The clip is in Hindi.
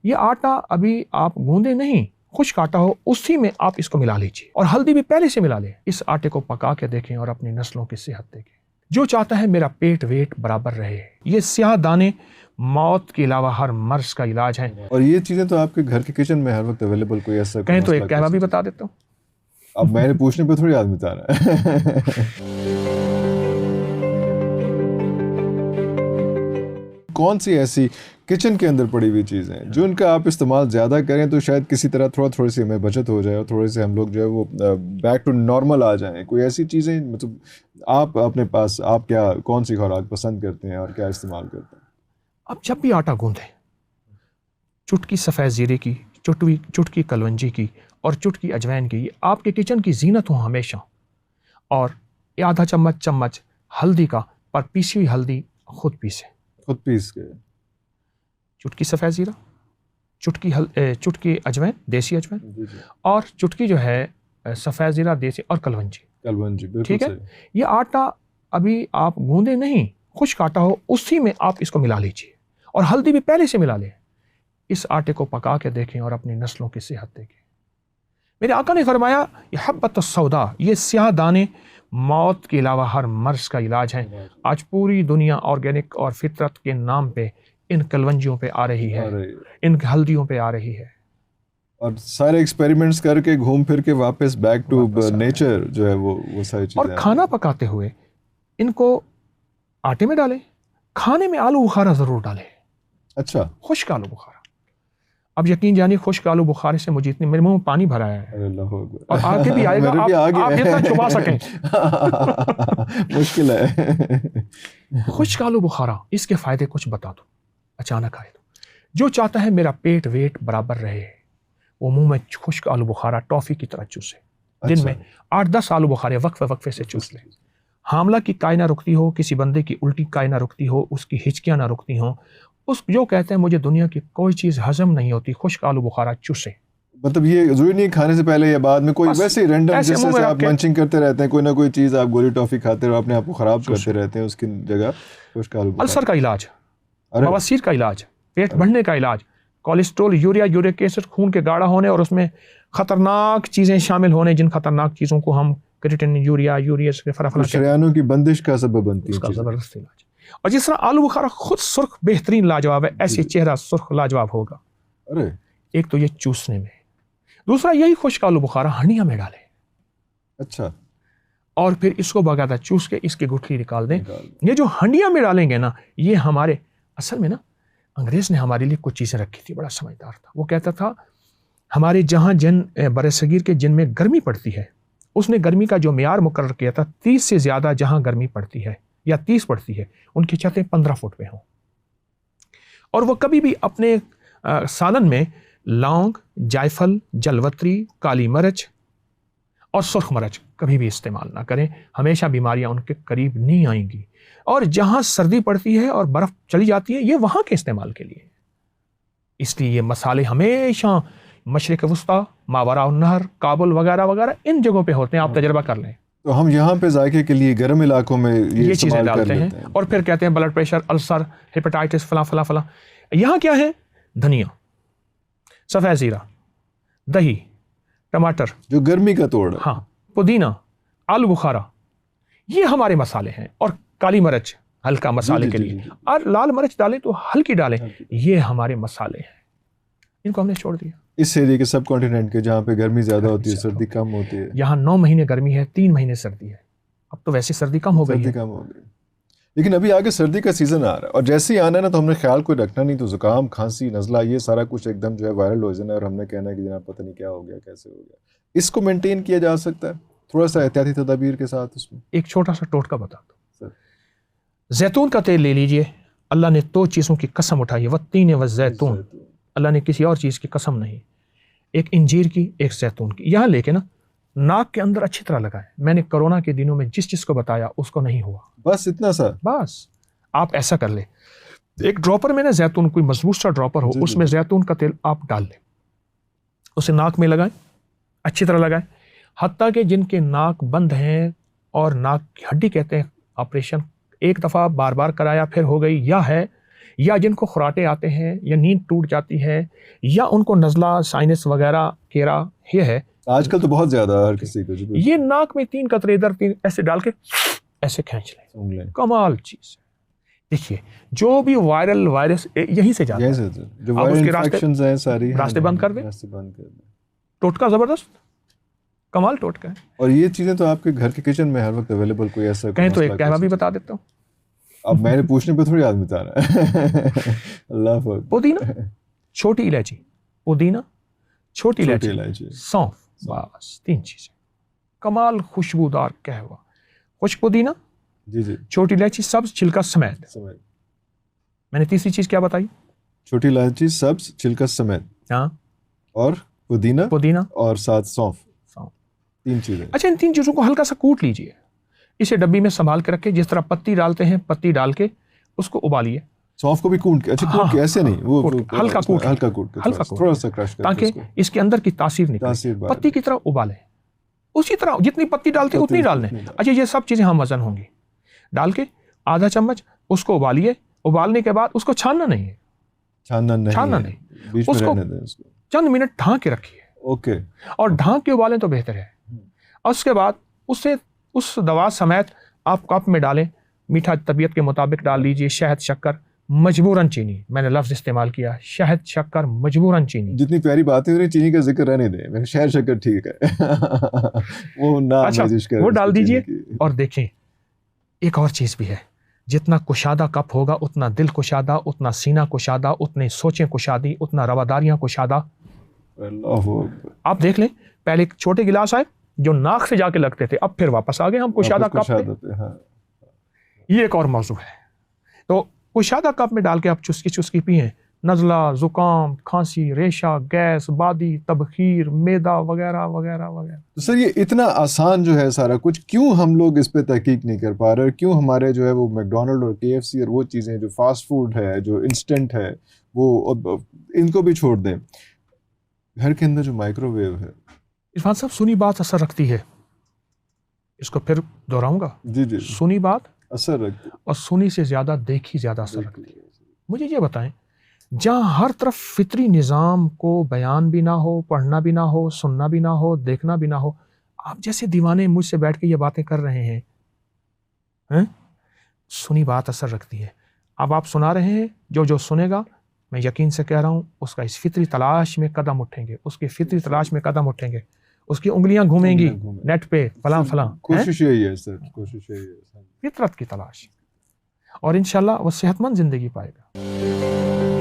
ये आटा अभी आप गूंदे नहीं, खुश्क आटा हो उसी में आप इसको मिला लीजिए, और हल्दी भी पहले से मिला लें। इस आटे को पका के देखें और अपनी नस्लों की सेहत देखें। जो चाहता है मेरा पेट वेट बराबर रहे, ये स्याह दाने मौत के अलावा हर मर्ज का इलाज है। और ये चीजें तो आपके घर के किचन में हर वक्त अवेलेबल, कोई ऐसा कहें तो एक कहवा भी बता देता हूँ। अब मैंने पूछने पे थोड़ी आदमी बता रहा है। कौन सी ऐसी किचन के अंदर पड़ी हुई चीज़ें हैं जो इनका आप इस्तेमाल ज़्यादा करें तो शायद किसी तरह थोड़ी सी हमें बचत हो जाए और थोड़े से हम लोग जो है वो बैक टू नॉर्मल आ जाएं? कोई ऐसी चीज़ें, मतलब आप अपने पास आप क्या कौन सी खुराक पसंद करते हैं और क्या इस्तेमाल करते हैं? अब जब भी आटा गूंदें, चुटकी सफ़ेद ज़ीरे की, चुटकी कलवंजी की और चुटकी अजवाइन की, आपके किचन की जीनत हो हमेशा। और आधा चम्मच हल्दी का, पर पीसी हुई हल्दी खुद पीसे, खुद पीस के। चुटकी सफ़ेद ज़ीरा, चुटकी अजवाइन, देसी अजवाइन, और चुटकी जो है सफ़ेद ज़ीरा देसी, और कलवंजी, ठीक है। ये आटा अभी आप गूंदे नहीं, खुश्क आटा हो उसी में आप इसको मिला लीजिए, और हल्दी भी पहले से मिला लें। इस आटे को पका के देखें और अपनी नस्लों की सेहत देखें। मेरे आका ने फरमाया, ये हब्बत सौदा, ये स्याह दाने मौत के अलावा हर मर्ज का इलाज है। आज पूरी दुनिया ऑर्गेनिक और फितरत के नाम पे इन कलवंजियों पे आ रही है, इन हल्दियों पे आ रही है, और सारे एक्सपेरिमेंट्स करके घूम फिर के वापस बैक टू नेचर जो है वो सारी चीजें। और खाना पकाते हुए इनको आटे में डालें, खाने में आलू बुखारा जरूर डालें। अच्छा, खुश्क आलू बुखारा। अब यकीन जानिए, खुश्क आलू बुखारे से मुझे मेरे मुंह में पानी भरा है, और आगे भी आएगा। आप जितना छुपा सकें। मुश्किल है। खुश्क आलू बुखारा, इसके फायदे कुछ बता दो, अचानक आए तो। जो चाहता है मेरा पेट वेट बराबर रहे, वो मुंह में खुश्क आलू बुखारा टॉफी की तरह चूसे। दिन में 8-10 आलू बुखारे वक्फे से चूस ले। हामला की काई ना रुकती हो, किसी बंदे की उल्टी काई ना रुकती हो, उसकी हिचकियां ना रुकती हो, उस जो कहते हैं मुझे दुनिया की कोई चीज़ हजम नहीं होती, खुश्क आलू बुखारा चूसे। मतलब ये जरूरी नहीं खाने से पहले या बाद में, कोई वैसे ही रैंडम जैसे आप मंचिंग करते रहते हैं, कोई ना कोई चीज़ आप गोली टॉफी खाते रहो, अपने आप को ख़राब करते रहते हैं, उसकी जगह खुश्क आलू बुखारा। अल्सर का इलाज, बवासीर का इलाज, पेट बढ़ने का इलाज, कोलेस्ट्रोल, यूरिक एसिड, खून के गाढ़ा होने और उसमें खतरनाक चीज़ें शामिल होने, जिन खतरनाक चीज़ों को हम क्रिएटिनिन, यूरिया शरियानों की बंदिश का सबब बनती है, ज़बरदस्त इलाज। और जिस तरह आलू बुखारा खुद सुर्ख बेहतरीन लाजवाब है, ऐसे चेहरा सुर्ख लाजवाब होगा। अरे एक तो ये चूसने में, दूसरा यही खुश्क आलू बुखारा हंडिया में डालें। अच्छा, और फिर इसको बाकायदा चूस के इसकी गुठली निकाल दें। ये जो हंडिया में डालेंगे ना, ये हमारे असल में ना अंग्रेज ने हमारे लिए कुछ चीज़ें रखी थी, बड़ा समझदार था। वो कहता था हमारे जहाँ जिन बरसगीर के जिन में गर्मी पड़ती है, उसने गर्मी का जो मेयार मुकर्रर किया था, 30 से ज़्यादा जहाँ गर्मी पड़ती है या 30 पड़ती है, उनकी छतें 15 फुट पे हों। और वो कभी भी अपने सालन में लौंग, जायफल, जलवत्री, काली मिर्च और सुर्ख मिर्च कभी भी इस्तेमाल ना करें, हमेशा बीमारियां उनके करीब नहीं आएंगी। और जहां सर्दी पड़ती है और बर्फ चली जाती है, ये वहां के इस्तेमाल के लिए। इसलिए ये मसाले हमेशा मशरिक वस्ता, मावरा नहर, काबुल वगैरह वगैरह इन जगहों पे होते हैं, आप तजर्बा कर लें। तो हम यहाँ पे जायके के लिए गर्म इलाकों में ये चीज़ें डालते हैं, और फिर कहते हैं ब्लड प्रेशर, अल्सर, हेपेटाइटिस, फला फला फला। यहाँ क्या है? धनिया, सफ़ेद ज़ीरा, दही, टमाटर, जो गर्मी का तोड़, हाँ, पुदीना, आलू बुखारा, ये हमारे मसाले हैं। और काली मिर्च हल्का मसाले के लिए, और लाल मिर्च डालें तो हल्की डालें, ये हमारे मसाले हैं। इनको हमने छोड़ दिया। इस एरिया के सब कॉन्टिनेंट के जहाँ पे गर्मी ज़्यादा होती है, सर्दी कम होती है। यहाँ 9 महीने गर्मी है, 3 महीने सर्दी है। अब तो वैसे सर्दी कम हो गई है, लेकिन अभी आगे सर्दी का सीज़न आ रहा है, और जैसे ही आना है ना, तो हमने ख्याल कोई रखना नहीं, तो जुकाम, खांसी, नज़ला, ये सारा कुछ एकदम जो है वायरल हो जाना, और हमने कहना है कि जनाब पता नहीं क्या हो गया, कैसे हो गया। इसको मेंटेन किया जा सकता है थोड़ा सा एहतियाती तदाबीर के साथ। उसमें एक छोटा सा टोटका बता दो। जैतून का तेल ले लीजिए। अल्लाह ने 2 चीज़ों की कसम उठाई है, वत्तीन व जैतून। अल्लाह ने किसी और चीज़ की कसम नहीं, एक इंजीर की, एक जैतून की। यहाँ लेके ना नाक के अंदर अच्छी तरह लगाएं। मैंने कोरोना के दिनों में जिस चीज़ को बताया उसको नहीं हुआ। बस इतना सा, बस आप ऐसा कर ले, एक ड्रॉपर में ना जैतून, कोई मजबूत सा ड्रॉपर हो, उसमें जैतून का तेल आप डाल लें, उसे नाक में लगाएं, अच्छी तरह लगाएं। हत्ता कि जिनके नाक बंद हैं और नाक की हड्डी कहते हैं, ऑपरेशन एक दफ़ा बार बार कराया फिर हो गई, या है या जिनको खुराटे आते हैं, या नींद टूट जाती है, या उनको नज़ला, साइनस वगैरह, केरा, ये है। आजकल तो बहुत ज्यादा हर किसी को जी, ये नाक में 3 कतरे इधर 3 ऐसे डाल के ऐसे खींच लें, उंगलियां। कमाल चीज है। देखिए जो भी वायरल वायरस यहीं से जाता है। जैसे जो आप वायरल उसके रास्ते- इन्फेक्शंस हैं सारी, रास्ते बंद कर दें। रास्ते बंद कर दें। टोटका जबरदस्त, कमाल टोटका है। और ये चीजें तो आपके घर के किचन में हर वक्त अवेलेबल, कोई ऐसा कहें तो एक कहवा भी बता देता हूँ। अब मैंने पूछने पे थोड़ी आदमी बता रहा है। अल्लाह फक। पुदीना, छोटी इलायची, पुदीना, छोटी छोटी इलायची, इलायची, सौंफ, बस 3 चीजें, कमाल खुशबूदार कहवा। खुश्क पुदीना, जी जी, छोटी इलायची, सब्ज छिलका समेत। समझ। मैंने तीसरी चीज क्या बताई? छोटी इलायची, सब्ज छिलका समेत, हाँ, और पुदीना, पुदीना, और साथ सौंफ, सौंफ। 3 चीजें। अच्छा, इन 3 चीजों को हल्का सा कूट लीजिए, इसे डब्बी में संभाल के रखें। जिस तरह पत्ती डालते हैं, पत्ती डाल के उसको उबालिए, सौंफ को भी कूट के, अच्छा हाँ, कूट के, ऐसे नहीं, वो कूट के, हल्का कूट के, हल्का कूट के, हल्का कूट थोड़ा के, सा क्रश करके ताकि उसको, इसके अंदर की तासीर तासीर निकले। बाहर पत्ती की तरह उबालें, उसी तरह जितनी पत्ती डालते हैं उतनी डाल लें। अच्छा, ये सब चीजें हम वजन होंगी, डाल के आधा चम्मच उसको उबालिए। उबालने के बाद उसको छानना नहीं है, छानना नहीं, बीच में उसको रहने दें उसको, चंद मिनट ढांक के रखिए, ओके। और ढांक के उबालें तो बेहतर है। और उसके बाद उससे उस दवा समेत आप कप में डालें, मीठा तबीयत के मुताबिक डाल लीजिए, शहद, शक्कर, मजबूरन चीनी, मैंने लफ्ज इस्तेमाल किया, शहद, शक्कर, मजबूरन चीनी। जितनी प्यारी बातें हो रही, चीनी का जिक्र रहने दें, मैंने शहद शक्कर ठीक है। वो ना अच्छा, वो डाल दीजिए। और देखें, एक और चीज भी है, जितना कुशादा कप होगा उतना दिल कुशादा, उतना सीना कुशादा, उतने सोचें कुशादी, उतना रवादारियां कुशादा। आप देख लें, पहले एक छोटे गिलास आए जो नाक से जाके लगते थे, अब फिर वापस आ गए हम कुशादा कप पे। हाँ। ये एक और मौजू है। तो कुशादा कप में डाल के आप चुस्की चुस्की पिए, नज़ला, जुकाम, खांसी, रेशा, गैस, बादी, तबखीर, मैदा वगैरह वगैरह वगैरह। तो सर ये इतना आसान जो है सारा कुछ, क्यों हम लोग इस पे तहकीक नहीं कर पा रहे, और क्यों हमारे जो है वो मैकडोनल्ड और KFC और वो चीज़ें जो फास्ट फूड है, जो इंस्टेंट है, वो इनको भी छोड़ दें। घर के अंदर जो माइक्रोवेव है, इरफान साहब, सुनी बात असर रखती है, इसको फिर दोहराऊंगा। जी जी, सुनी बात असर रखती और सुनी से ज्यादा देखी ज्यादा असर रखती है। मुझे ये बताएं, जहां हर तरफ फितरी निज़ाम को बयान भी ना हो, पढ़ना भी ना हो, सुनना भी ना हो, देखना भी ना हो, आप जैसे दीवाने मुझसे बैठ के ये बातें कर रहे हैं? सुनी बात असर रखती है। अब आप सुना रहे हैं, जो जो सुनेगा, मैं यकीन से कह रहा हूँ, उसका इस फितरी तलाश में कदम उठेंगे, उसकी फितरी तलाश में कदम उठेंगे, उसकी उंगलियां घूमेंगी नेट पे, फलां फलां। कोशिश यही है सर, कोशिश यही है, फितरत की तलाश, और इंशाल्लाह वो सेहतमंद जिंदगी पाएगा।